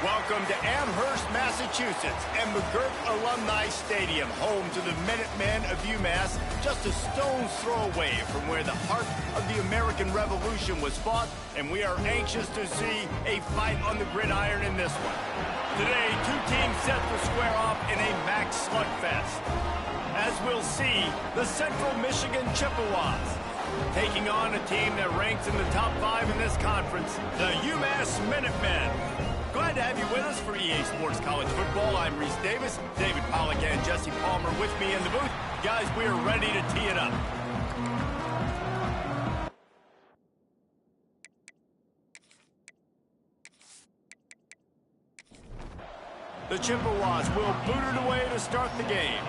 Welcome to Amherst, Massachusetts, and McGirt Alumni Stadium, home to the Minutemen of UMass, just a stone's throw away from where the heart of the American Revolution was fought, and we are anxious to see a fight on the gridiron in this one. Today, two teams set to square off in a MAC slugfest. As we'll see, the Central Michigan Chippewas taking on a team that ranks in the top 5 in this conference, the UMass Minutemen. Glad to have you with us for EA Sports College Football. I'm Reese Davis, David Pollack and Jesse Palmer with me in the booth. Guys, we are ready to tee it up. The Chippewas will boot it away to start the game.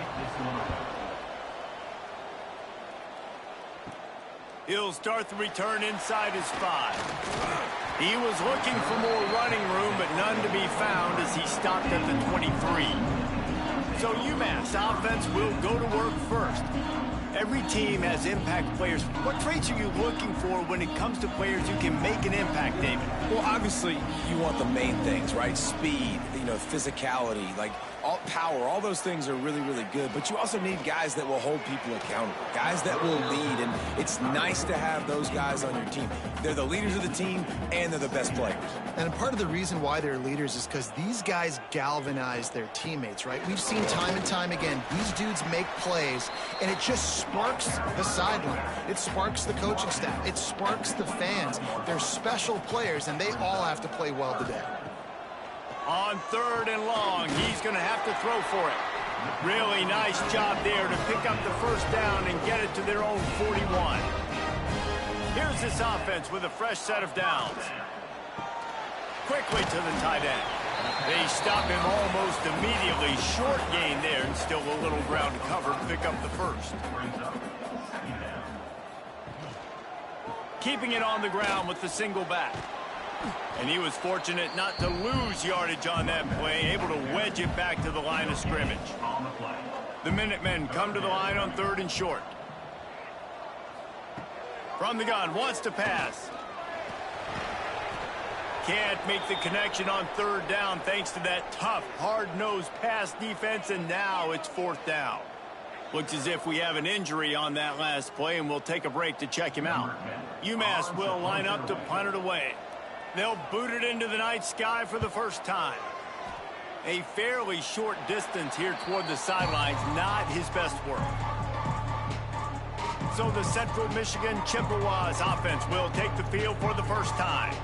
He'll start the return inside his 5. He was looking for more running room, but none to be found as he stopped at the 23. So UMass offense will go to work first. Every team has impact players. What traits are you looking for when it comes to players who can make an impact, David? Well, obviously, you want the main things, right? Speed, physicality, like power, all those things are really, really good. But you also need guys that will hold people accountable, guys that will lead. And it's nice to have those guys on your team. They're the leaders of the team, and they're the best players. And part of the reason why they're leaders is because these guys galvanize their teammates, right? We've seen time and time again, these dudes make plays, and it just sparks the sideline. It sparks the coaching staff. It sparks the fans. They're special players, and they all have to play well today. On 3rd and long, he's going to have to throw for it. Really nice job there to pick up the first down and get it to their own 41. Here's this offense with a fresh set of downs. Quickly to the tight end. They stop him almost immediately. Short gain there, and still a little ground to cover to pick up the first. Keeping it on the ground with the single back. And he was fortunate not to lose yardage on that play, able to wedge it back to the line of scrimmage. The Minutemen come to the line on 3rd and short. From the gun, wants to pass. Can't make the connection on 3rd down thanks to that tough, hard-nosed pass defense, and now it's 4th down. Looks as if we have an injury on that last play, and we'll take a break to check him out. UMass will line up to punt it away. They'll boot it into the night sky for the first time. A fairly short distance here toward the sidelines, not his best work. So the Central Michigan Chippewas offense will take the field for the first time.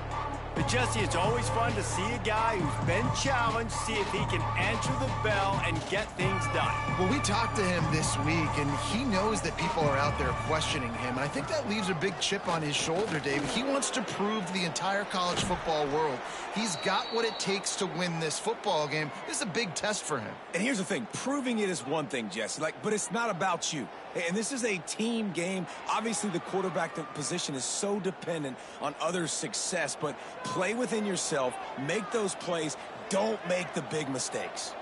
But Jesse, it's always fun to see a guy who's been challenged, see if he can answer the bell and get things done. Well, we talked to him this week, and he knows that people are out there questioning him. And I think that leaves a big chip on his shoulder, David. He wants to prove to the entire college football world he's got what it takes to win this football game. This is a big test for him. And here's the thing. Proving it is one thing, Jesse, but it's not about you. And this is a team game. Obviously, the quarterback position is so dependent on others' success, but play within yourself, make those plays, don't make the big mistakes.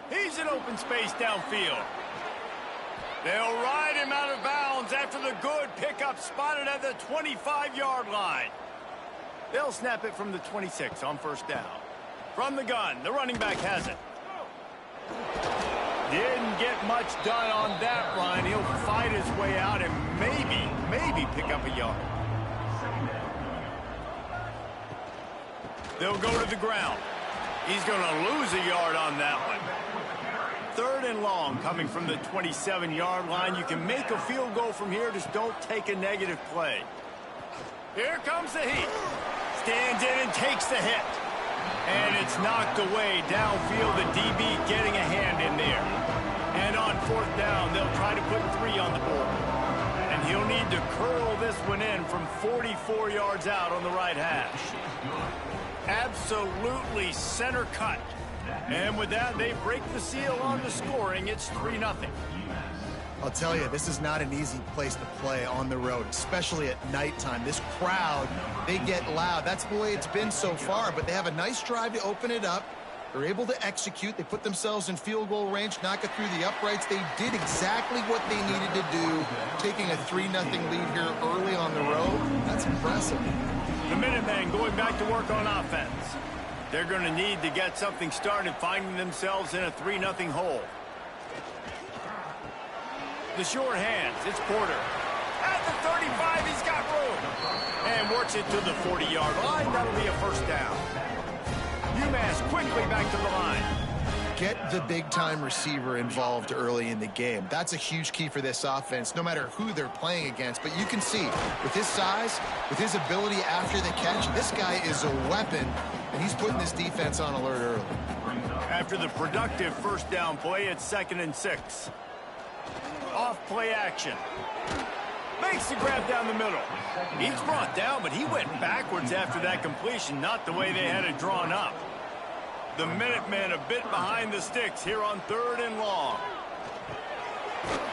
He's in open space downfield. They'll ride him out of bounds after the good pickup spotted at the 25-yard line. They'll snap it from the 26 on 1st down. From the gun, the running back has it. Didn't get much done on that run. He'll fight his way out and maybe pick up a yard. They'll go to the ground. He's going to lose a yard on that one. 3rd and long coming from the 27-yard line. You can make a field goal from here, just don't take a negative play. Here comes the heat. Stands in and takes the hit. And it's knocked away downfield. The DB getting a hand in there. And on 4th down, they'll try to put 3 on the board. And he'll need to curl this one in from 44 yards out on the right hash. Absolutely center cut. And with that, they break the seal on the scoring. It's 3-0. I'll tell you, this is not an easy place to play on the road, especially at nighttime. This crowd, they get loud. That's the way it's been so far, but they have a nice drive to open it up. They're able to execute. They put themselves in field goal range, knock it through the uprights. They did exactly what they needed to do, taking a 3-0 lead here early on the road. That's impressive. The Minutemen going back to work on offense. They're going to need to get something started, finding themselves in a 3-0 hole. The short hands, it's Porter. At the 35, he's got room. And works it to the 40-yard line. That'll be a first down. UMass quickly back to the line. Get the big-time receiver involved early in the game. That's a huge key for this offense, no matter who they're playing against. But you can see, with his size, with his ability after the catch, this guy is a weapon, and he's putting this defense on alert early. After the productive first down play, it's 2nd and 6. Off play action. Makes the grab down the middle. He's brought down, but he went backwards after that completion, not the way they had it drawn up. The Minutemen a bit behind the sticks here on 3rd and long.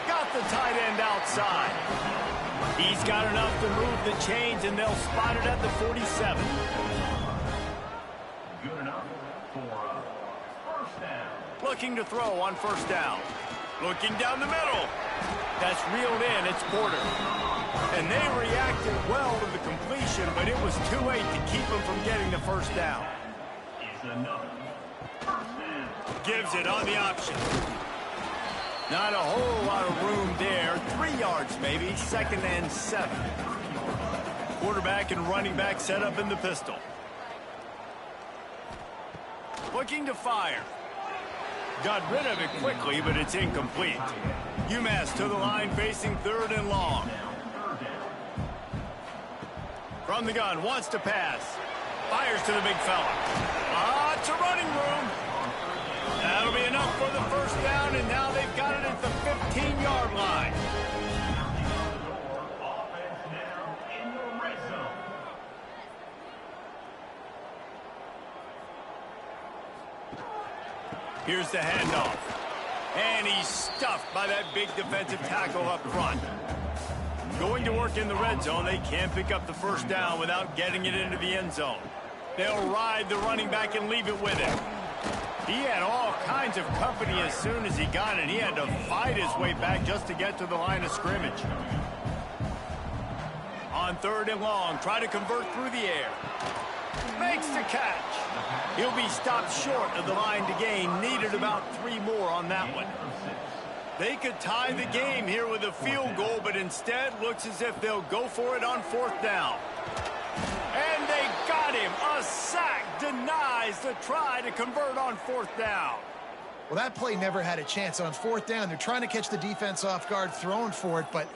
Got the tight end outside. He's got enough to move the chains, and they'll spot it at the 47. Good enough for first down. Looking to throw on first down. Looking down the middle. That's reeled in. It's Porter. And they reacted well to the completion, but it was too late to keep them from getting the first down. It's another first down. Gives it on the option. Not a whole lot of room there. 3 yards maybe. 2nd and 7. Quarterback and running back set up in the pistol. Looking to fire. Got rid of it quickly, but it's incomplete. UMass to the line facing 3rd and long. From the gun, wants to pass. Fires to the big fella. It's a running room. That'll be enough for the first down, and now they've got it at the 15-yard line. Offense now in the red zone. Here's the handoff. And he's stuffed by that big defensive tackle up front. Going to work in the red zone. They can't pick up the first down without getting it into the end zone. They'll ride the running back and leave it with him. He had all kinds of company as soon as he got it. He had to fight his way back just to get to the line of scrimmage. On 3rd and long, try to convert through the air. Makes the catch. He'll be stopped short of the line to gain. Needed about 3 more on that one. They could tie the game here with a field goal, but instead looks as if they'll go for it on 4th down. And they got him. A sack denies the try to convert on 4th down. Well, that play never had a chance. On 4th down, they're trying to catch the defense off guard, throwing for it, but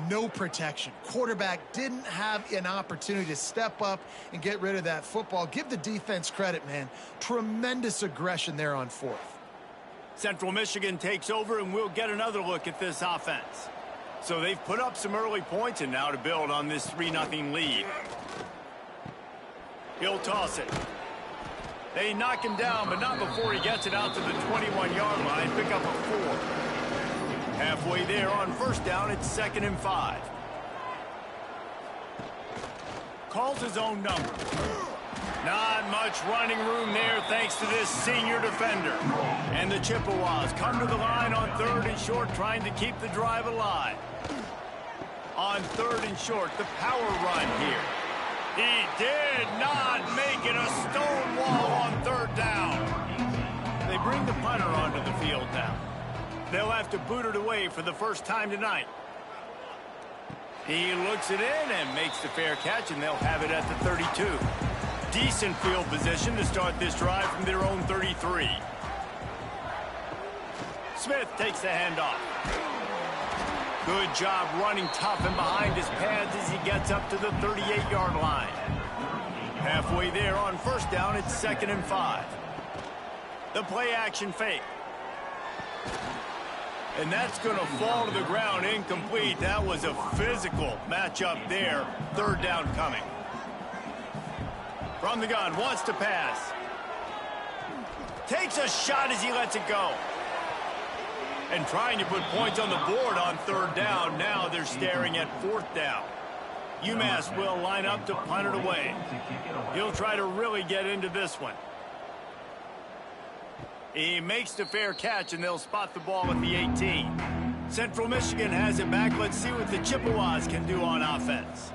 no protection. Quarterback didn't have an opportunity to step up and get rid of that football. Give the defense credit, man. Tremendous aggression there on 4th. Central Michigan takes over, and we'll get another look at this offense. So they've put up some early points, and now to build on this 3-0 lead. He'll toss it. They knock him down, but not before he gets it out to the 21-yard line. Pick up a 4. Halfway there on first down, it's 2nd and 5. Calls his own number. Not much running room there thanks to this senior defender. And the Chippewas come to the line on 3rd and short, trying to keep the drive alive. On 3rd and short, the power run here. He did not make it. A stone wall on 3rd down. They bring the punter onto the field now. They'll have to boot it away for the first time tonight. He looks it in and makes the fair catch, and they'll have it at the 32. Decent field position to start this drive from their own 33. Smith takes the handoff. Good job running tough and behind his pads as he gets up to the 38-yard line. Halfway there on first down, it's 2nd and 5. The play action fake. And that's going to fall to the ground incomplete. That was a physical matchup there. 3rd down coming. From the gun, wants to pass. Takes a shot as he lets it go. And trying to put points on the board on 3rd down. Now they're staring at 4th down. UMass will line up to punt it away. He'll try to really get into this one. He makes the fair catch, and they'll spot the ball at the 18. Central Michigan has it back. Let's see what the Chippewas can do on offense.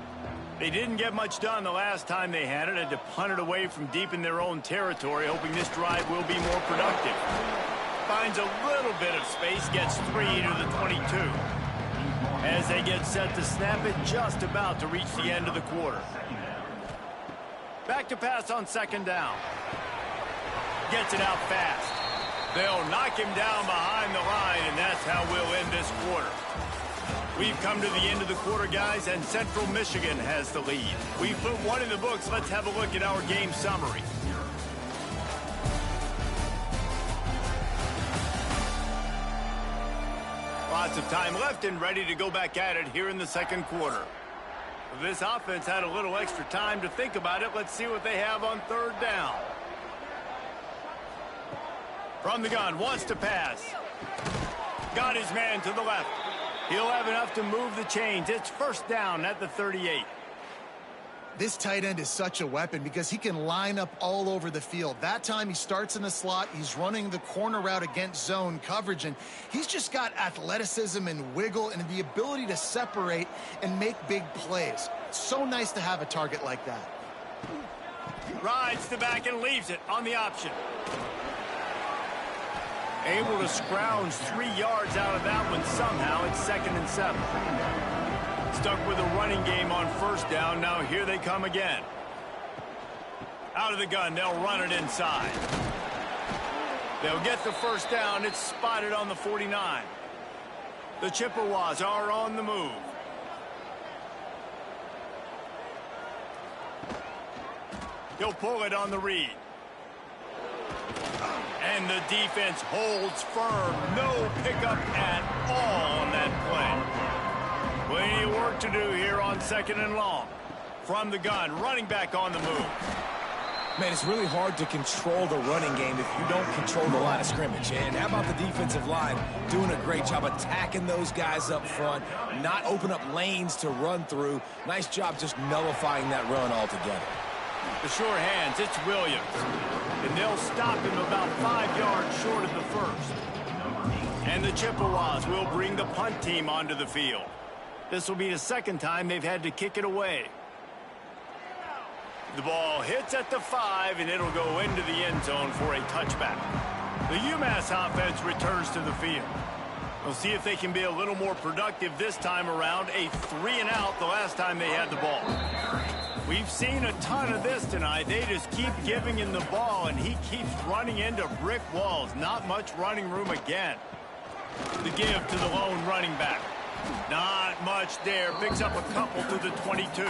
They didn't get much done the last time they had it. Had to punt it away from deep in their own territory, hoping this drive will be more productive. Finds a little bit of space, gets 3 to the 22. As they get set to snap it, just about to reach the end of the quarter. Back to pass on second down. Gets it out fast. They'll knock him down behind the line, and that's how we'll end this quarter. We've come to the end of the quarter, guys, and Central Michigan has the lead. We've put one in the books. Let's have a look at our game summary. Lots of time left and ready to go back at it here in the second quarter. This offense had a little extra time to think about it. Let's see what they have on third down. From the gun, wants to pass. Got his man to the left. He'll have enough to move the chains. It's first down at the 38. This tight end is such a weapon because he can line up all over the field. That time he starts in the slot. He's running the corner route against zone coverage, and he's just got athleticism and wiggle and the ability to separate and make big plays. It's so nice to have a target like that. Rides the back and leaves it on the option. Able to scrounge 3 yards out of that one somehow. It's 2nd and 7. Stuck with a running game on first down. Now here they come again. Out of the gun. They'll run it inside. They'll get the first down. It's spotted on the 49. The Chippewas are on the move. He'll pull it on the read. And the defense holds firm. No pickup at all on that play. Plenty of work to do here on 2nd and long. From the gun, running back on the move. Man, it's really hard to control the running game if you don't control the line of scrimmage. And how about the defensive line doing a great job attacking those guys up front, not open up lanes to run through. Nice job just nullifying that run altogether. The sure hands, it's Williams. And they'll stop him about 5 yards short of the first. And the Chippewas will bring the punt team onto the field. This will be the second time they've had to kick it away. The ball hits at the 5, and it'll go into the end zone for a touchback. The UMass offense returns to the field. We'll see if they can be a little more productive this time around. A 3-and-out the last time they had the ball. We've seen a ton of this tonight. They just keep giving him the ball, and he keeps running into brick walls. Not much running room again. The give to the lone running back. Not much there. Picks up a couple to the 22.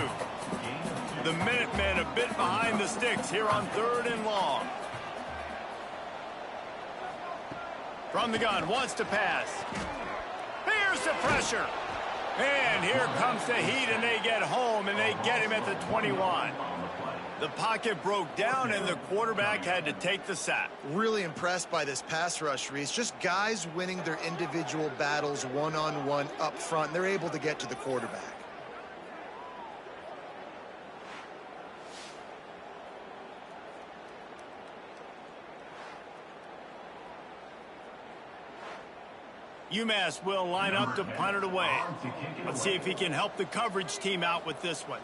The Minutemen a bit behind the sticks here on 3rd and long. From the gun, wants to pass. Here's the pressure. And here comes the heat, and they get home, and they get him at the 21. The pocket broke down, and the quarterback had to take the sack. Really impressed by this pass rush, Reese. Just guys winning their individual battles one-on-one up front. They're able to get to the quarterback. UMass will line up to punt it away. Let's see if he can help the coverage team out with this one.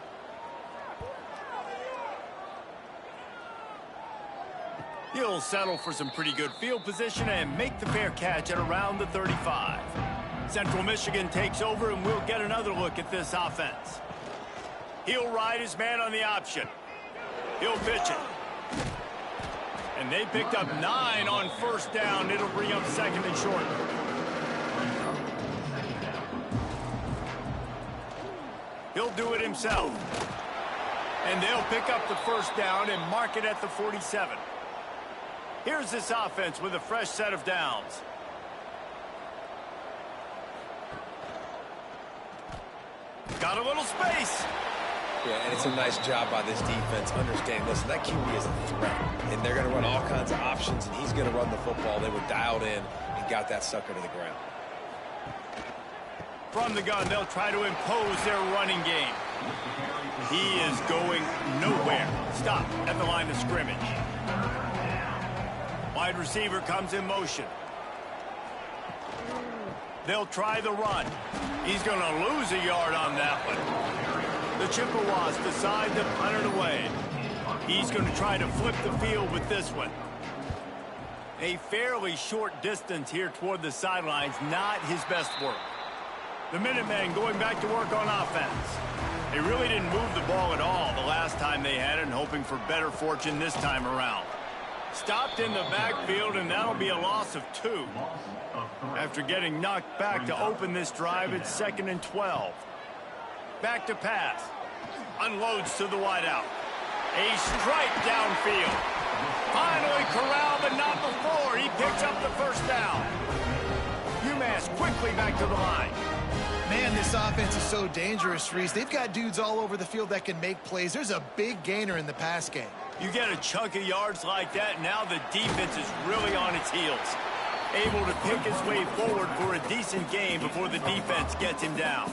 He'll settle for some pretty good field position and make the fair catch at around the 35. Central Michigan takes over, and we'll get another look at this offense. He'll ride his man on the option. He'll pitch it. And they picked up 9 on first down. It'll bring up 2nd and short. He'll do it himself. And they'll pick up the first down and mark it at the 47. Here's this offense with a fresh set of downs. Got a little space. Yeah, and it's a nice job by this defense understanding, listen, that QB is a threat, and they're going to run all kinds of options, and he's going to run the football. They were dialed in and got that sucker to the ground. From the gun, they'll try to impose their running game. He is going nowhere. Stop at the line of scrimmage. Wide receiver comes in motion. They'll try the run. He's going to lose a yard on that one. The Chippewas decide to punt it away. He's going to try to flip the field with this one. A fairly short distance here toward the sidelines, not his best work. The Minutemen going back to work on offense. They really didn't move the ball at all the last time they had it, and hoping for better fortune this time around. Stopped in the backfield, and that'll be a loss of 2. After getting knocked back to open this drive, it's 2nd and 12. Back to pass. Unloads to the wideout. A strike downfield. Finally corralled, but not before. He picks up the first down. UMass quickly back to the line. Man, this offense is so dangerous, Reese. They've got dudes all over the field that can make plays. There's a big gainer in the pass game. You get a chunk of yards like that, now the defense is really on its heels. Able to pick his way forward for a decent game before the defense gets him down.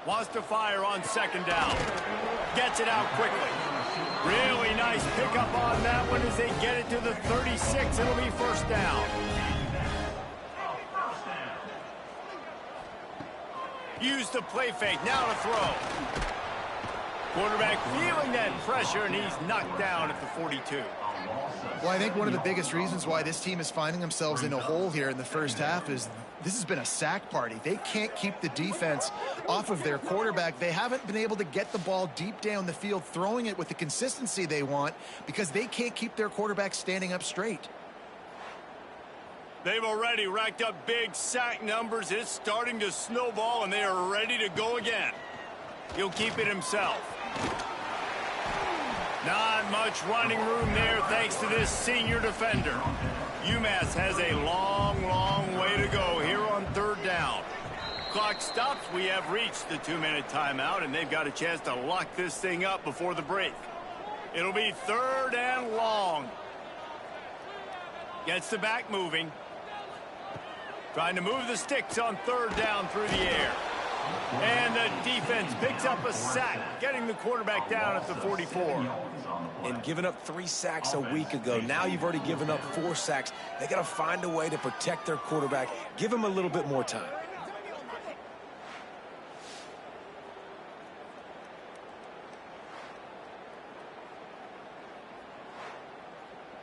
Wants to fire on 2nd down. Gets it out quickly. Really nice pickup on that one as they get it to the 36. It'll be 1st down. Use the play fake. Now to throw. Quarterback feeling that pressure, and he's knocked down at the 42. Well, I think one of the biggest reasons why this team is finding themselves in a hole here in the first half is this has been a sack party. They can't keep the defense off of their quarterback. They haven't been able to get the ball deep down the field, throwing it with the consistency they want because they can't keep their quarterback standing up straight. They've already racked up big sack numbers. It's starting to snowball, and they are ready to go again. He'll keep it himself. Not much running room there thanks to this senior defender. UMass has a long, long way to go here on 3rd down. Clock stops. We have reached the 2-minute timeout, and they've got a chance to lock this thing up before the break. It'll be 3rd and long. Gets the back moving. Trying to move the sticks on 3rd down through the air. And the defense picks up a sack, getting the quarterback down at the 44. And giving up 3 sacks a week ago. Now you've already given up 4 sacks. They got to find a way to protect their quarterback. Give him a little bit more time.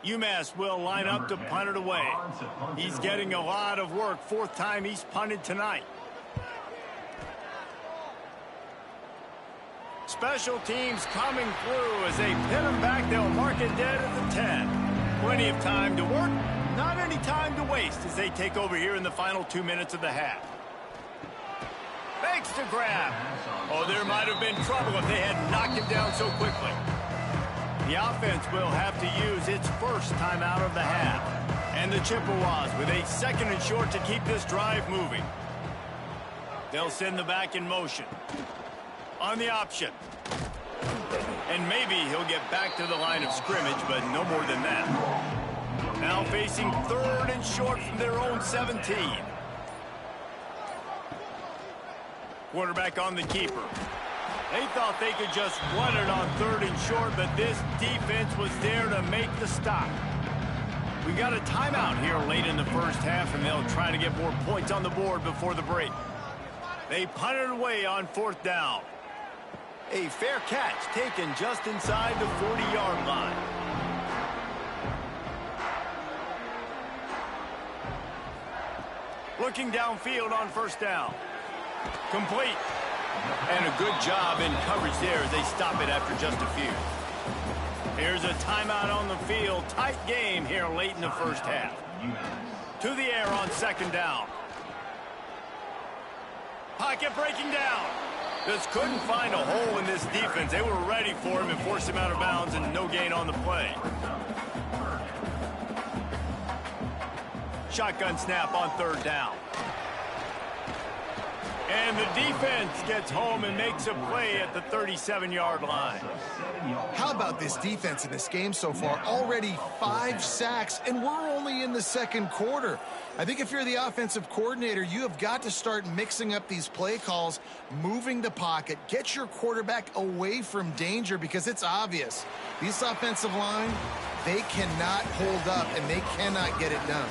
UMass will line up to punt it away. He's getting a lot of work. 4th time he's punted tonight. Special teams coming through as they pin him back. They'll mark it dead at the 10. Plenty of time to work. Not any time to waste as they take over here in the final 2 minutes of the half. Makes the grab. Oh, there might have been trouble if they had knocked him down so quickly. The offense will have to use its first timeout of the half. And the Chippewas with a 2nd and short to keep this drive moving. They'll send the back in motion. On the option. And maybe he'll get back to the line of scrimmage, but no more than that. Now facing 3rd and short from their own 17. Quarterback on the keeper. They thought they could just run it on 3rd and short, but this defense was there to make the stop. We got a timeout here late in the first half, and they'll try to get more points on the board before the break. They punted away on 4th down. A fair catch taken just inside the 40-yard line. Looking downfield on 1st down. Complete. And a good job in coverage there as they stop it after just a few. Here's a timeout on the field. Tight game here late in the first half. To the air on 2nd down. Pocket breaking down. Just couldn't find a hole in this defense. They were ready for him and forced him out of bounds, and no gain on the play. Shotgun snap on 3rd down. And the defense gets home and makes a play at the 37-yard line. How about this defense in this game so far? Already 5 sacks, and we're only in the 2nd quarter. I think if you're the offensive coordinator, you have got to start mixing up these play calls, moving the pocket, get your quarterback away from danger, because it's obvious. This offensive line, they cannot hold up, and they cannot get it done.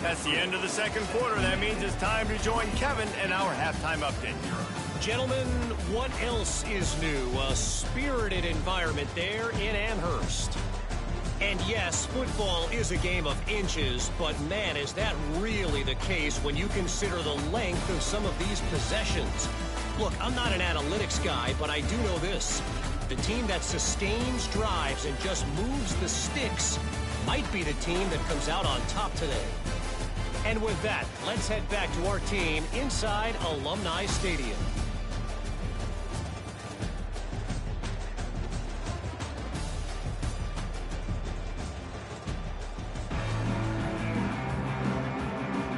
That's the end of the second quarter. That means it's time to join Kevin and our halftime update. Gentlemen, what else is new? A spirited environment there in Amherst. And yes, football is a game of inches, but man, is that really the case when you consider the length of some of these possessions. Look, I'm not an analytics guy, but I do know this. The team that sustains drives and just moves the sticks might be the team that comes out on top today. And with that, let's head back to our team inside Alumni Stadium.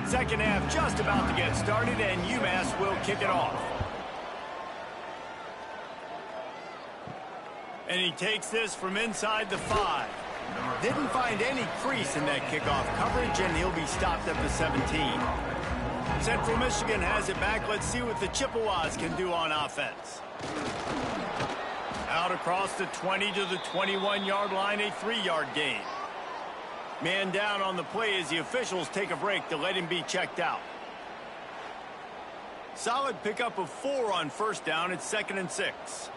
Second half just about to get started, and UMass will kick it off. And he takes this from inside the 5. Didn't find any crease in that kickoff coverage, and he'll be stopped at the 17. Central Michigan has it back. Let's see what the Chippewas can do on offense. Out across the 20 to the 21-yard line, a 3-yard gain. Man down on the play as the officials take a break to let him be checked out. Solid pickup of 4 on first down. It's 2nd and 6.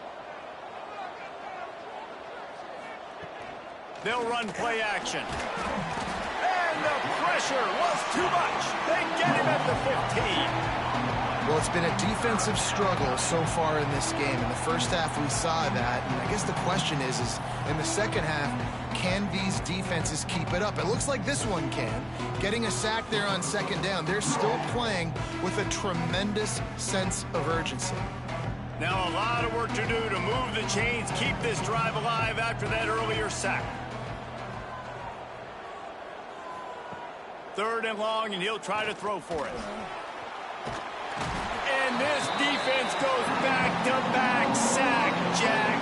They'll run play action. And the pressure was too much. They get him at the 15. Well, it's been a defensive struggle so far in this game. In the first half, we saw that. And I guess the question is in the second half, can these defenses keep it up? It looks like this one can. Getting a sack there on 2nd down. They're still playing with a tremendous sense of urgency. Now a lot of work to do to move the chains, keep this drive alive after that earlier sack. 3rd and long, and he'll try to throw for it. And this defense goes back-to-back sack, Jack.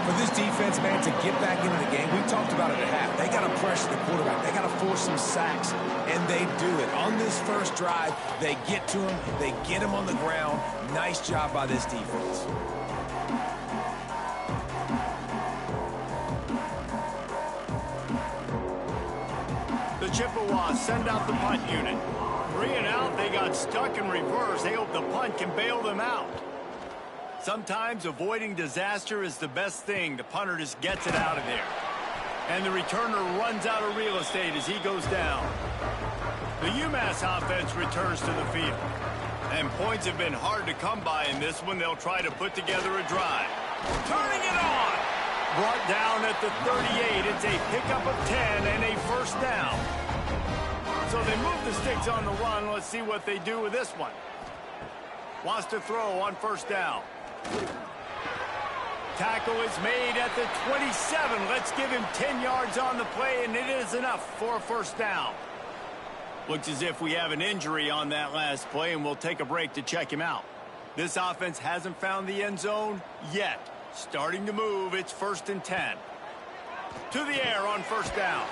For this defense, man, to get back into the game, we talked about it at half. They got to pressure the quarterback. They got to force some sacks, and they do it. On this first drive, they get to him. They get him on the ground. Nice job by this defense. The Chippewas send out the punt unit. 3 and out, they got stuck in reverse. They hope the punt can bail them out. Sometimes avoiding disaster is the best thing. The punter just gets it out of there. And the returner runs out of real estate as he goes down. The UMass offense returns to the field. And points have been hard to come by in this one. They'll try to put together a drive. Turning it on! Brought down at the 38. It's a pickup of 10 and a first down. So they move the sticks on the run. Let's see what they do with this one. Wants to throw on first down. Tackle is made at the 27. Let's give him 10 yards on the play, and it is enough for a first down. Looks as if we have an injury on that last play, and we'll take a break to check him out. This offense hasn't found the end zone yet. Starting to move, it's 1st and 10. To the air on first down.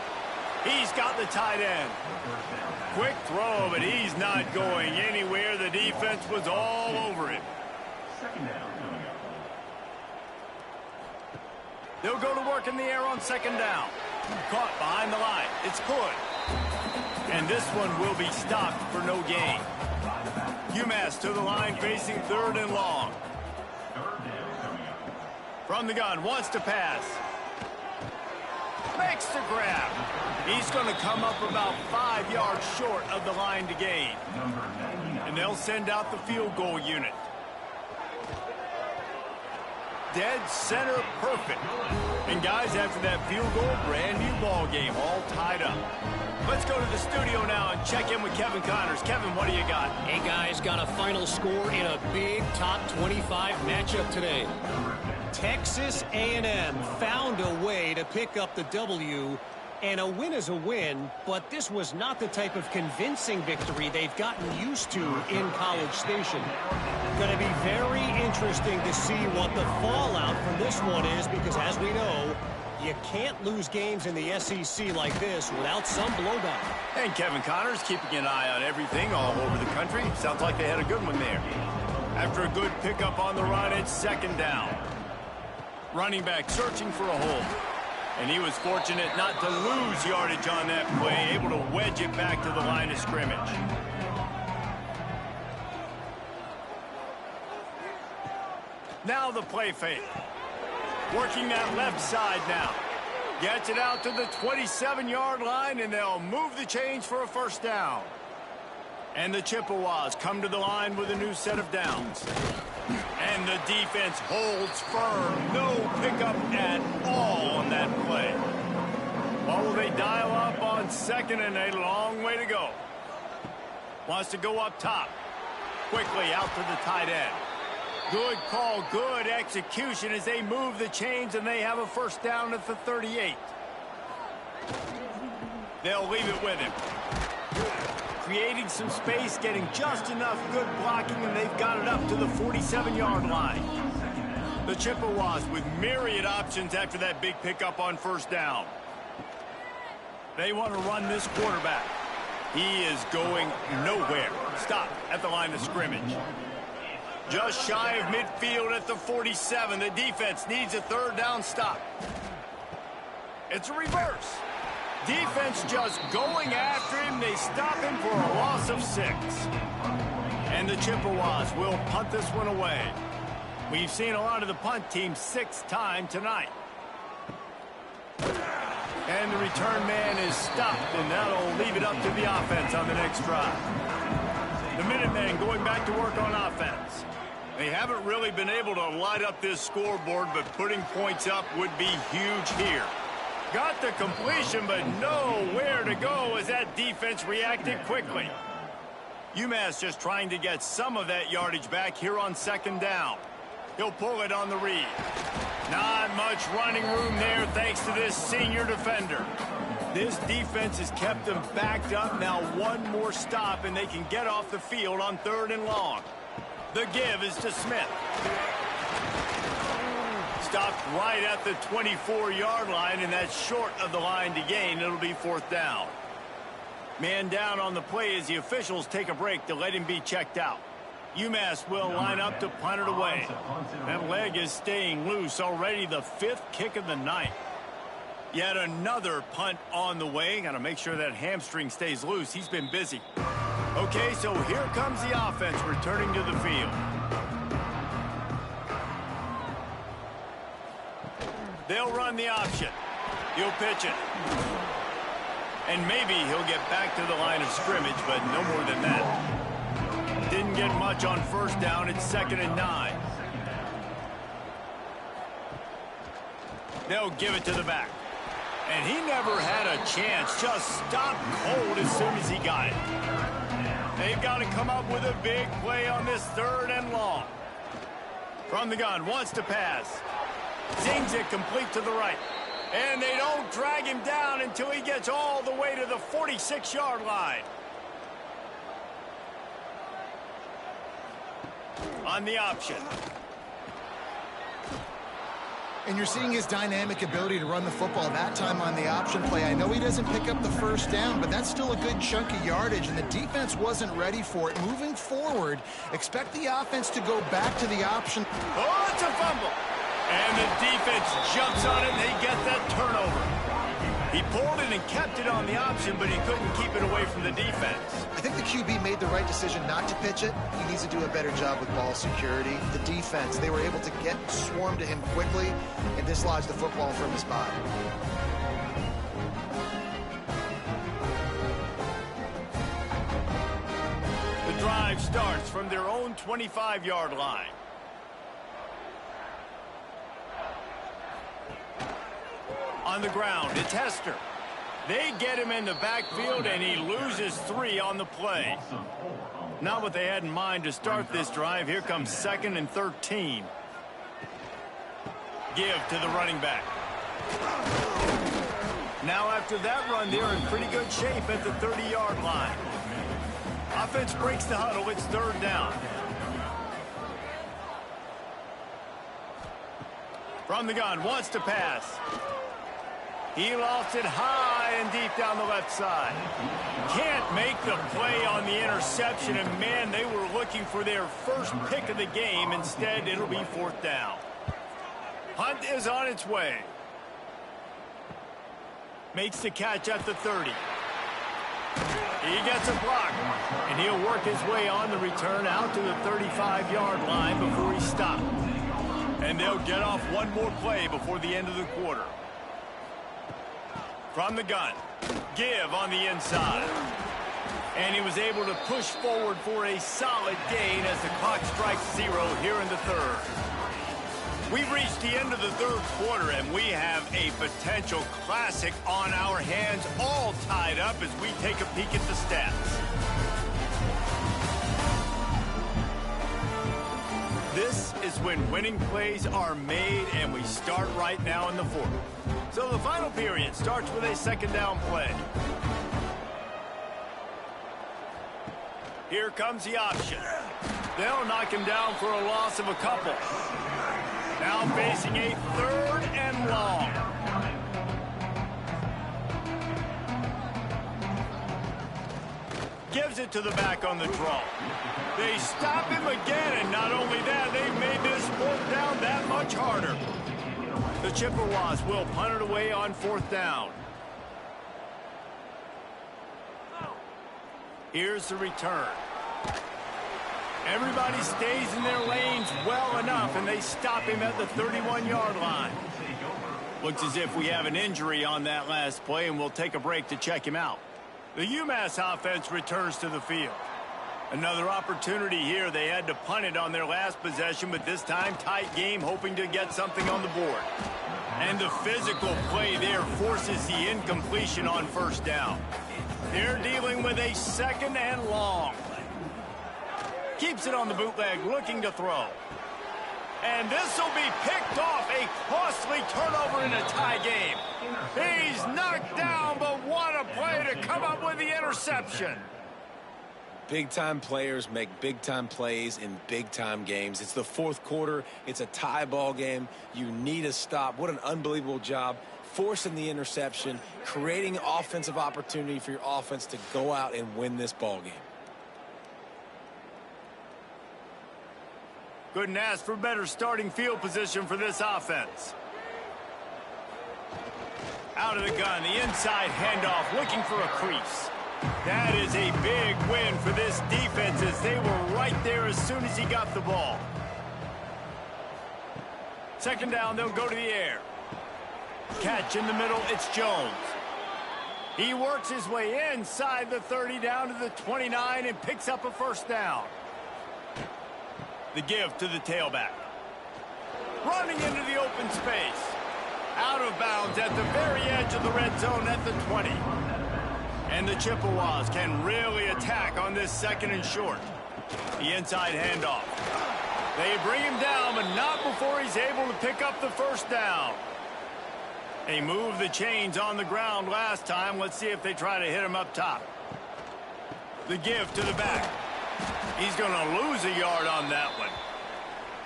He's got the tight end. Quick throw, but he's not going anywhere. The defense was all over him. 2nd down. They'll go to work in the air on 2nd down. Caught behind the line. It's good. And this one will be stopped for no gain. UMass to the line facing 3rd and long. From the gun, wants to pass. Makes the grab. He's going to come up about 5 yards short of the line to gain. And they'll send out the field goal unit. Dead center perfect. And guys, after that field goal, brand new ball game, all tied up. Let's go to the studio now and check in with Kevin Connors. Kevin, what do you got? Hey guys, got a final score in a big top 25 matchup today. Texas A&M found a way to pick up the W, and a win is a win, but this was not the type of convincing victory they've gotten used to in College Station. Going to be very interesting to see what the fallout from this one is, because as we know, you can't lose games in the SEC like this without some blowback. And Kevin Connors keeping an eye on everything all over the country. Sounds like they had a good one there. After a good pickup on the run, it's 2nd down. Running back searching for a hole. And he was fortunate not to lose yardage on that play, able to wedge it back to the line of scrimmage. Now the play fake. Working that left side now. Gets it out to the 27-yard line, and they'll move the chains for a first down. And the Chippewas come to the line with a new set of downs. And the defense holds firm. No pickup at all on that play. What will they dial up on second and a long way to go? Wants to go up top. Quickly out to the tight end. Good call, good execution as they move the chains, and they have a first down at the 38. They'll leave it with him. Creating some space, getting just enough good blocking, and they've got it up to the 47-yard line. The Chippewas with myriad options after that big pickup on first down. They want to run this quarterback. He is going nowhere. Stop at the line of scrimmage. Just shy of midfield at the 47. The defense needs a third down stop. It's a reverse. Defense just going after him. They stop him for a loss of 6. And the Chippewas will punt this one away. We've seen a lot of the punt team 6 times tonight. And the return man is stopped, and that'll leave it up to the offense on the next drive. The Minutemen going back to work on offense. They haven't really been able to light up this scoreboard, but putting points up would be huge here. Got the completion, but nowhere to go as that defense reacted quickly. UMass just trying to get some of that yardage back here on second down. He'll pull it on the read. Not much running room there thanks to this senior defender. This defense has kept them backed up. Now one more stop, and they can get off the field on 3rd and long. The give is to Smith. Stopped right at the 24-yard line, and that's short of the line to gain. It'll be 4th down. Man down on the play as the officials take a break to let him be checked out. UMass will line up to punt it away. That leg is staying loose. Already the 5th kick of the night. Yet another punt on the way. Got to make sure that hamstring stays loose. He's been busy. Okay, so here comes the offense returning to the field. They'll run the option. He'll pitch it. And maybe he'll get back to the line of scrimmage, but no more than that. Didn't get much on first down. It's 2nd and 9. They'll give it to the back. And he never had a chance. Just stopped cold as soon as he got it. They've got to come up with a big play on this 3rd and long. From the gun, wants to pass. Zings it complete to the right. And they don't drag him down until he gets all the way to the 46-yard line. On the option. And you're seeing his dynamic ability to run the football that time on the option play. I know he doesn't pick up the first down, but that's still a good chunk of yardage, and the defense wasn't ready for it. Moving forward, expect the offense to go back to the option. Oh, it's a fumble. And the defense jumps on it, and they get that turnover. He pulled it and kept it on the option, but he couldn't keep it away from the defense. I think the QB made the right decision not to pitch it. He needs to do a better job with ball security. The defense, they were able to get swarm to him quickly and dislodge the football from his body. The drive starts from their own 25-yard line. On the ground, it's Hester. They get him in the backfield, and he loses 3 on the play. Not what they had in mind to start this drive. Here comes 2nd and 13. Give to the running back. Now after that run, they're in pretty good shape at the 30-yard line. Offense breaks the huddle. It's 3rd down. From the gun, wants to pass. He lost it high and deep down the left side. Can't make the play on the interception, and man, they were looking for their first pick of the game. Instead, it'll be 4th down. Punt is on its way. Makes the catch at the 30. He gets a block, and he'll work his way on the return out to the 35-yard line before he's stopped. And they'll get off one more play before the end of the quarter. From the gun, give on the inside. And he was able to push forward for a solid gain as the clock strikes 0 here in the third. We've reached the end of the third quarter, and we have a potential classic on our hands, all tied up as we take a peek at the stats. This is when winning plays are made, and we start right now in the fourth. So the final period starts with a second down play. Here comes the option. They'll knock him down for a loss of a couple. Now facing a third and long. Gives it to the back on the draw. They stop him again, and not only that, they've made this fourth down that much harder. The Chippewas will punt it away on fourth down. Here's the return. Everybody stays in their lanes well enough, and they stop him at the 31-yard line. Looks as if we have an injury on that last play, and we'll take a break to check him out. The UMass offense returns to the field. Another opportunity here. They had to punt it on their last possession, but this time tight game, hoping to get something on the board. And the physical play there forces the incompletion on first down. They're dealing with a second and long. Keeps it on the bootleg, looking to throw. And this will be picked off. A costly turnover in a tie game. He's knocked down, but what a play to come up with the interception. Big-time players make big-time plays in big-time games. It's the fourth quarter. It's a tie ball game. You need a stop. What an unbelievable job forcing the interception, creating offensive opportunity for your offense to go out and win this ball game. Couldn't ask for better starting field position for this offense. Out of the gun, the inside handoff, looking for a crease. That is a big win for this defense as they were right there as soon as he got the ball. Second down, they'll go to the air. Catch in the middle, it's Jones. He works his way inside the 30 down to the 29 and picks up a first down. The give to the tailback. Running into the open space. Out of bounds at the very edge of the red zone at the 20. And the Chippewas can really attack on this second and short. The inside handoff. They bring him down, but not before he's able to pick up the first down. They moved the chains on the ground last time. Let's see if they try to hit him up top. The give to the back. He's going to lose a yard on that one.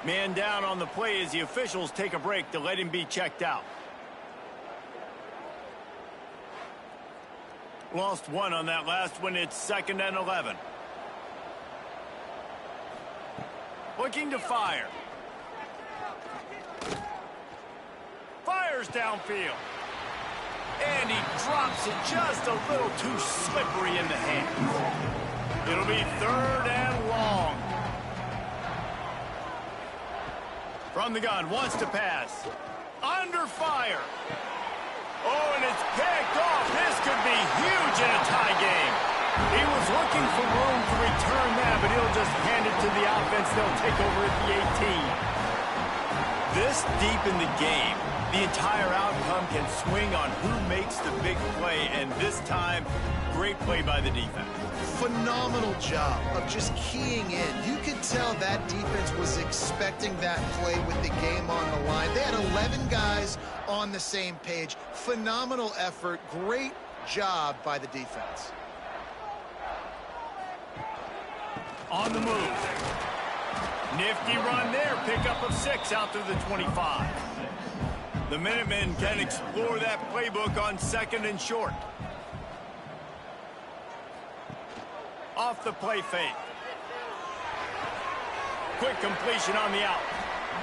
Man down on the play as the officials take a break to let him be checked out. Lost one on that last one. It's 2nd and 11. Looking to fire. Fires downfield. And he drops it just a little too slippery in the hands. It'll be 3rd and long. From the gun, wants to pass. Under fire. Oh, and it's picked off. This could be huge in a tie game. He was looking for room to return that, but he'll just hand it to the offense. They'll take over at the 18. This deep in the game, the entire outcome can swing on who makes the big play, and this time, great play by the defense. Phenomenal job of just keying in. You could tell that defense was expecting that play with the game on the line. They had 11 guys on the same page. Phenomenal effort. Great job by the defense. On the move. Nifty run there. Pickup of 6 out to the 25. The Minutemen can explore that playbook on 2nd and short. Off the play fake. Quick completion on the out.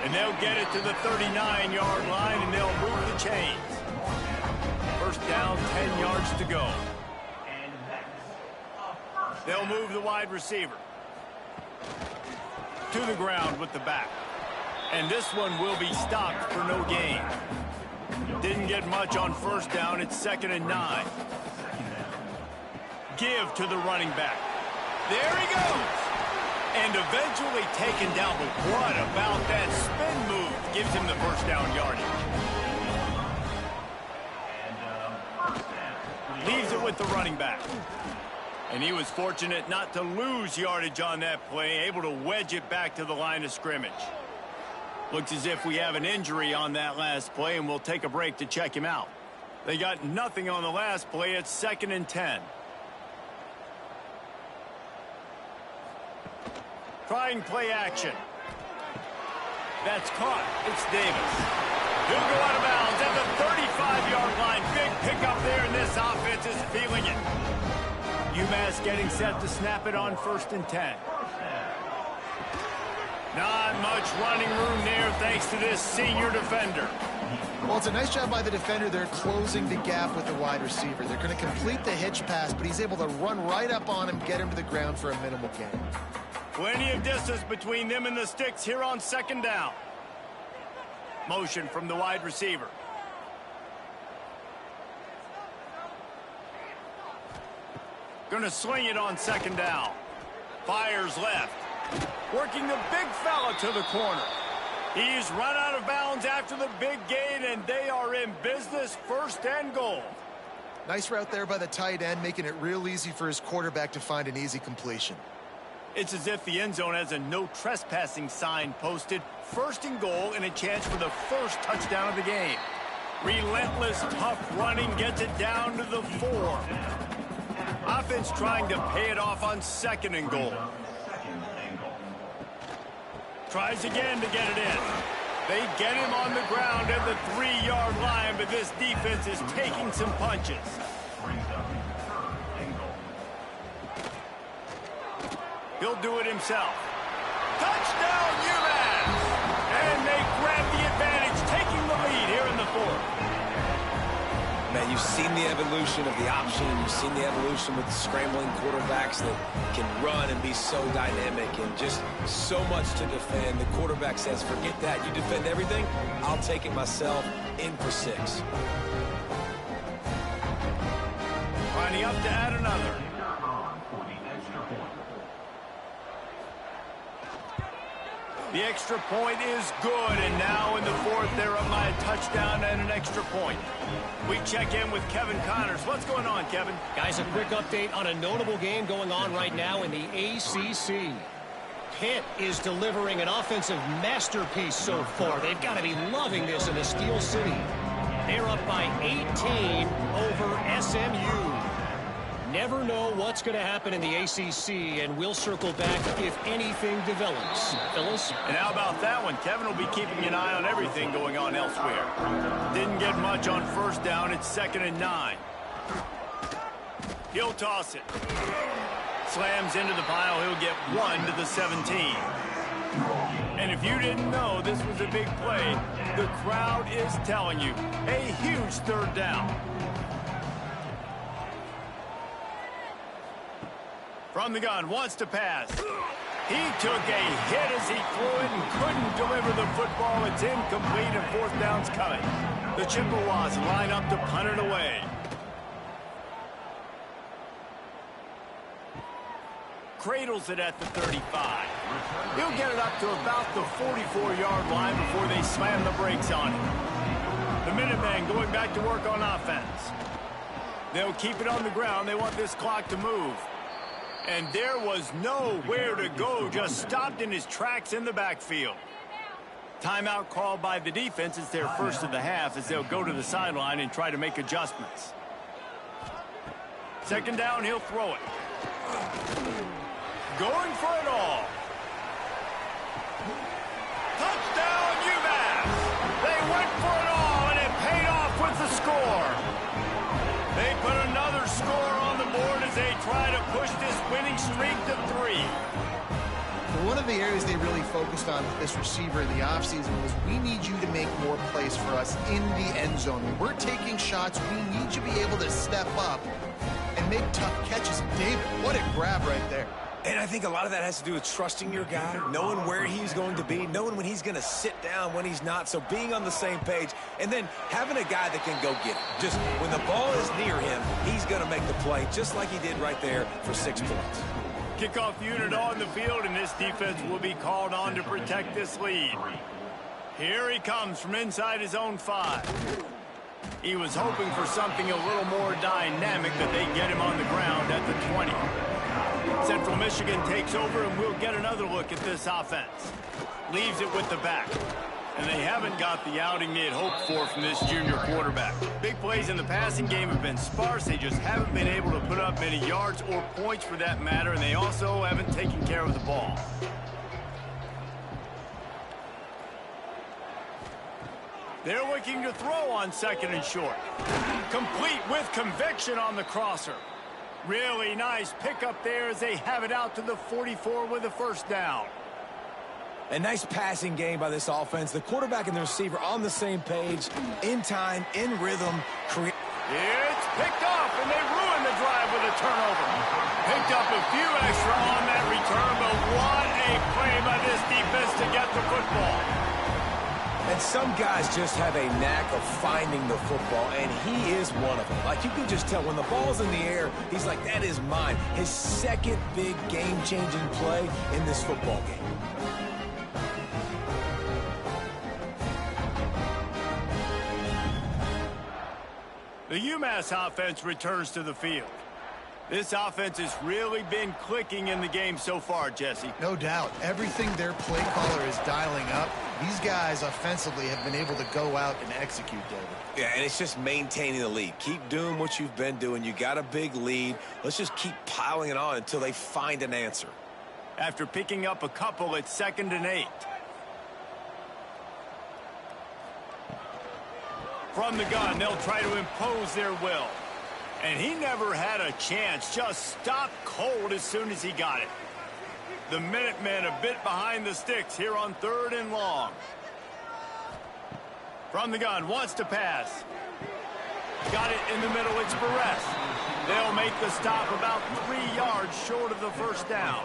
And they'll get it to the 39-yard line, and they'll move the chains. first down, 10 yards to go. And that's a first They'll move the wide receiver to the ground with the back. And this one will be stopped for no gain. Didn't get much on first down. It's 2nd and 9. Give to the running back. There he goes. And eventually taken down. But what about that spin move? Gives him the first down yardage. Leaves it with the running back. And he was fortunate not to lose yardage on that play, able to wedge it back to the line of scrimmage. Looks as if we have an injury on that last play, and we'll take a break to check him out. They got nothing on the last play. It's 2nd and 10. Trying play action. That's caught. It's Davis. He'll go out of bounds at the 35-yard line. Big pickup there, and this offense is feeling it. UMass getting set to snap it on 1st and 10. Not much running room there thanks to this senior defender. Well, it's a nice job by the defender. They're closing the gap with the wide receiver. They're going to complete the hitch pass, but he's able to run right up on him, get him to the ground for a minimal gain. Plenty of distance between them and the sticks here on 2nd down. Motion from the wide receiver. Going to sling it on 2nd down. Fires left. Working the big fella to the corner. He's run out of bounds after the big gain, and they are in business, 1st and goal. Nice route there by the tight end, making it real easy for his quarterback to find an easy completion. It's as if the end zone has a no trespassing sign posted. 1st and goal, and a chance for the first touchdown of the game. Relentless, tough running gets it down to the 4. Offense trying to pay it off on 2nd and goal. Tries again to get it in. They get him on the ground at the 3-yard line, but this defense is taking some punches. He'll do it himself. Touchdown, UMass! And they grab the advantage, taking the lead here in the 4th. Man, you've seen the evolution of the option. You've seen the evolution with the scrambling quarterbacks that can run and be so dynamic and just so much to defend. The quarterback says, forget that. You defend everything, I'll take it myself. In for 6. Lining up to add another. The extra point is good, and now in the 4th, they're up by a touchdown and an extra point. We check in with Kevin Connors. What's going on, Kevin? Guys, a quick update on a notable game going on right now in the ACC. Pitt is delivering an offensive masterpiece so far. They've got to be loving this in the Steel City. They're up by 18 over SMU. Never know what's going to happen in the ACC, and we'll circle back if anything develops. Phyllis? And how about that one? Kevin will be keeping an eye on everything going on elsewhere. Didn't get much on 1st down. It's 2nd and 9. He'll toss it. Slams into the pile. He'll get 1 to the 17. And if you didn't know this was a big play, the crowd is telling you. A huge 3rd down. From the gun, wants to pass. He took a hit as he threw it and couldn't deliver the football. It's incomplete, and 4th down's coming. The Chippewas line up to punt it away. Cradles it at the 35. He'll get it up to about the 44-yard line before they slam the brakes on him. The Minutemen going back to work on offense. They'll keep it on the ground. They want this clock to move. And there was nowhere to go, just stopped in his tracks in the backfield. Timeout called by the defense. It's their first of the half as they'll go to the sideline and try to make adjustments. 2nd down, he'll throw it. Going for it all. Touchdown, UMass! They went for it all, and it paid off with the score. They put another score on the board as they try to push this winning streak to 3. One of the areas they really focused on with this receiver in the offseason was we need you to make more plays for us in the end zone. When we're taking shots, we need you to be able to step up and make tough catches. David, what a grab right there. And I think a lot of that has to do with trusting your guy, knowing where he's going to be, knowing when he's going to sit down, when he's not, so being on the same page, and then having a guy that can go get it. Just when the ball is near him, he's going to make the play, just like he did right there for 6 points. Kickoff unit on the field, and this defense will be called on to protect this lead. Here he comes from inside his own 5. He was hoping for something a little more dynamic, that they get him on the ground at the 20. Central Michigan takes over, and we'll get another look at this offense. Leaves it with the back. And they haven't got the outing they had hoped for from this junior quarterback. Big plays in the passing game have been sparse. They just haven't been able to put up many yards or points for that matter, and they also haven't taken care of the ball. They're looking to throw on 2nd and short. Complete with conviction on the crosser. Really nice pickup there as they have it out to the 44 with a first down. A nice passing game by this offense. The quarterback and the receiver on the same page, in time, in rhythm. It's picked off, and they ruin the drive with a turnover. Picked up a few extra on that return, but what a play by this defense to get the football. And some guys just have a knack of finding the football, and he is one of them. Like, you can just tell when the ball's in the air, he's like, that is mine. His second big game-changing play in this football game. The UMass offense returns to the field. This offense has really been clicking in the game so far, Jesse. No doubt. Everything their play caller is dialing up, these guys offensively have been able to go out and execute, David. Yeah, and it's just maintaining the lead. Keep doing what you've been doing. You got a big lead. Let's just keep piling it on until they find an answer. After picking up a couple at 2nd and 8. From the gun, they'll try to impose their will. And he never had a chance, just stopped cold as soon as he got it. The Minutemen a bit behind the sticks here on 3rd and long. From the gun, wants to pass. Got it in the middle, it's Barres. They'll make the stop about 3 yards short of the first down.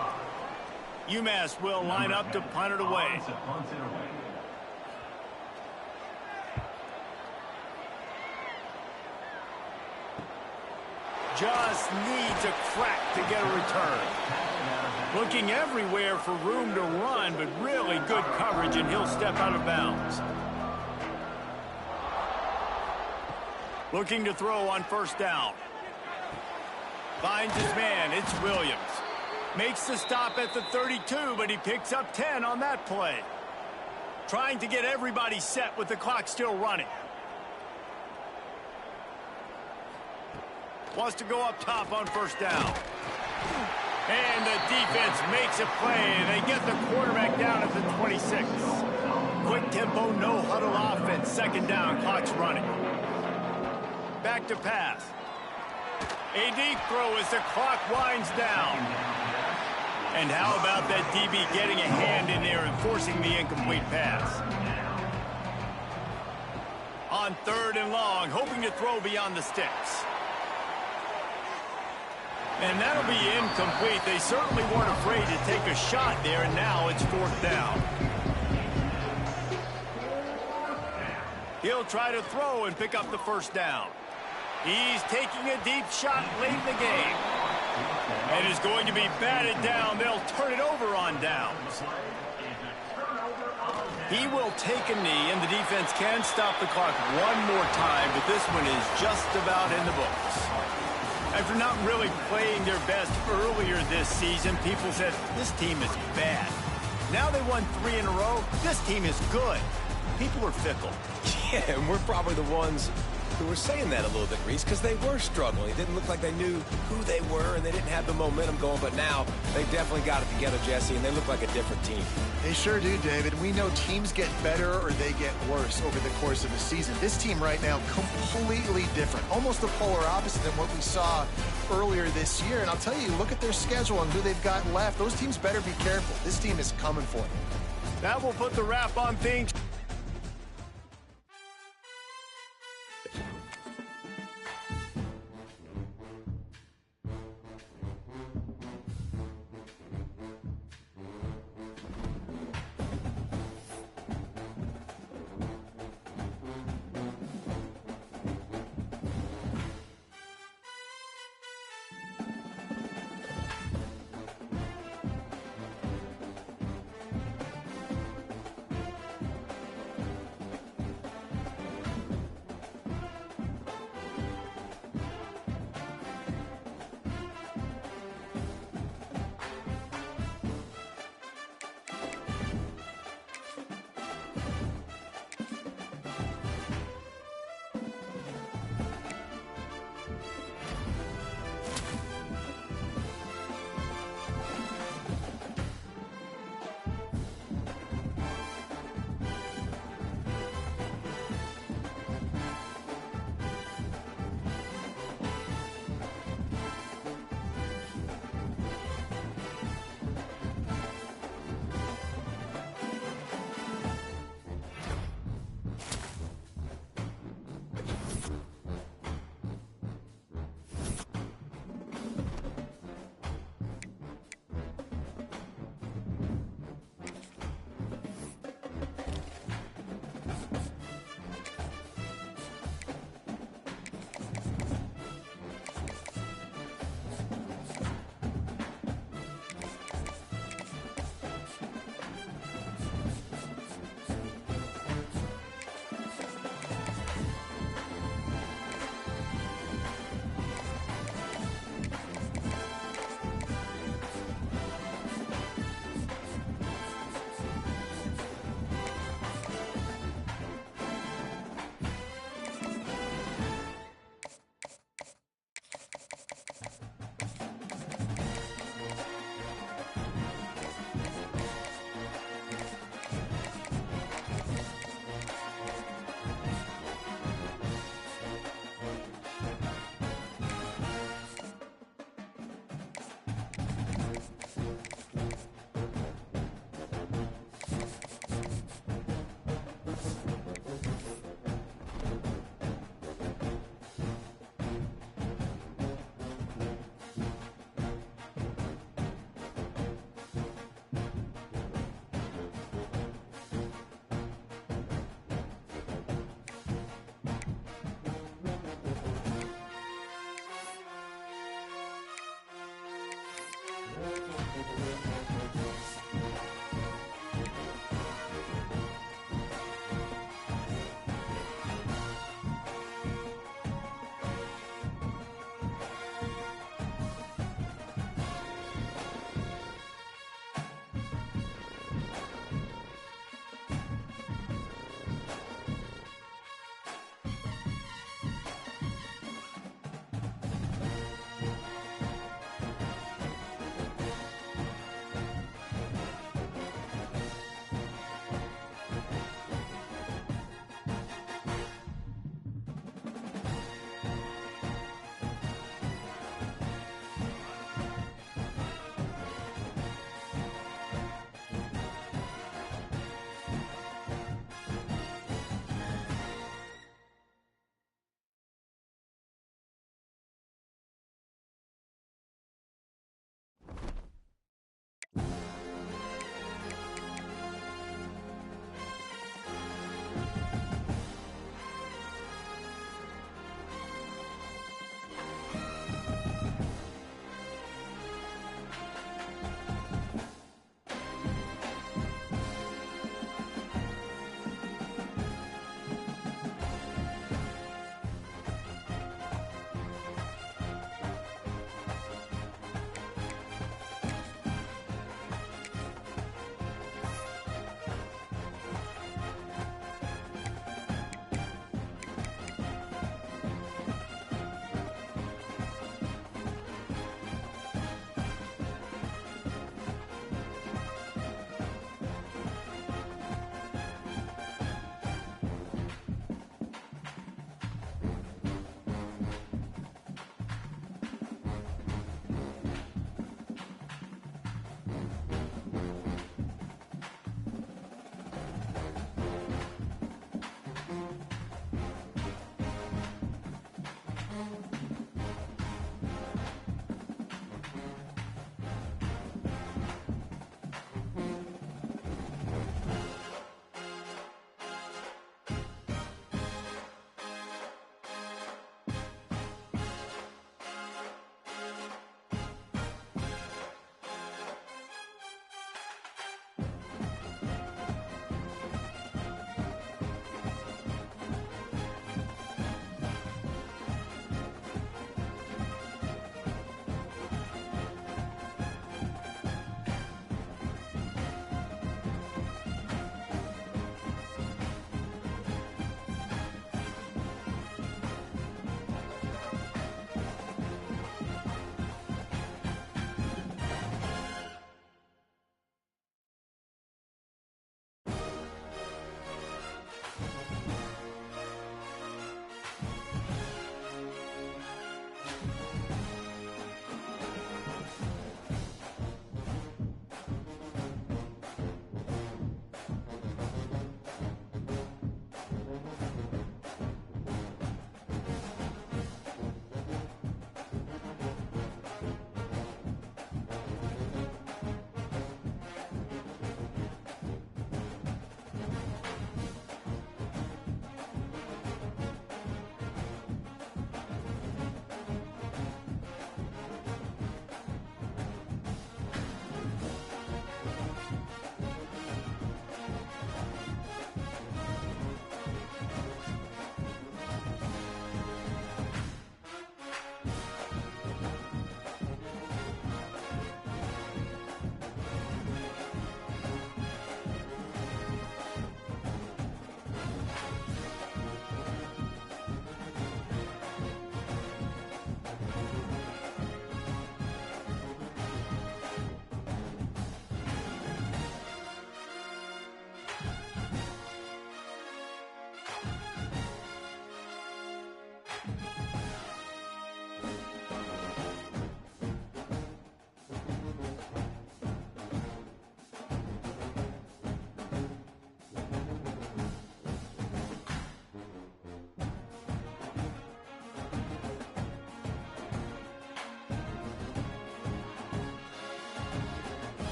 UMass will line up to punt it away. Just needs a crack to get a return. Looking everywhere for room to run, but really good coverage, and he'll step out of bounds. Looking to throw on 1st down. Finds his man, it's Williams. Makes the stop at the 32, but he picks up 10 on that play. Trying to get everybody set with the clock still running. Wants to go up top on 1st down. And the defense makes a play, and they get the quarterback down at the 26. Quick tempo, no huddle offense. 2nd down, clock's running. Back to pass. A deep throw as the clock winds down. And how about that DB getting a hand in there and forcing the incomplete pass? On 3rd and long, hoping to throw beyond the sticks. And that'll be incomplete. They certainly weren't afraid to take a shot there, and now it's 4th down. He'll try to throw and pick up the 1st down. He's taking a deep shot late in the game. And is going to be batted down. They'll turn it over on downs. He will take a knee, and the defense can stop the clock one more time, but this one is just about in the books. After not really playing their best earlier this season, people said, this team is bad. Now they won 3 in a row. This team is good. People are fickle. Yeah, and we're probably the ones who were saying that a little bit, Reese, because they were struggling. It didn't look like they knew who they were, and they didn't have the momentum going. But now they've definitely got it together, Jesse, and they look like a different team. They sure do, David. We know teams get better or they get worse over the course of the season. This team right now, completely different. Almost the polar opposite than what we saw earlier this year. And I'll tell you, look at their schedule and who they've got left. Those teams better be careful. This team is coming for them. That will put the wrap on things.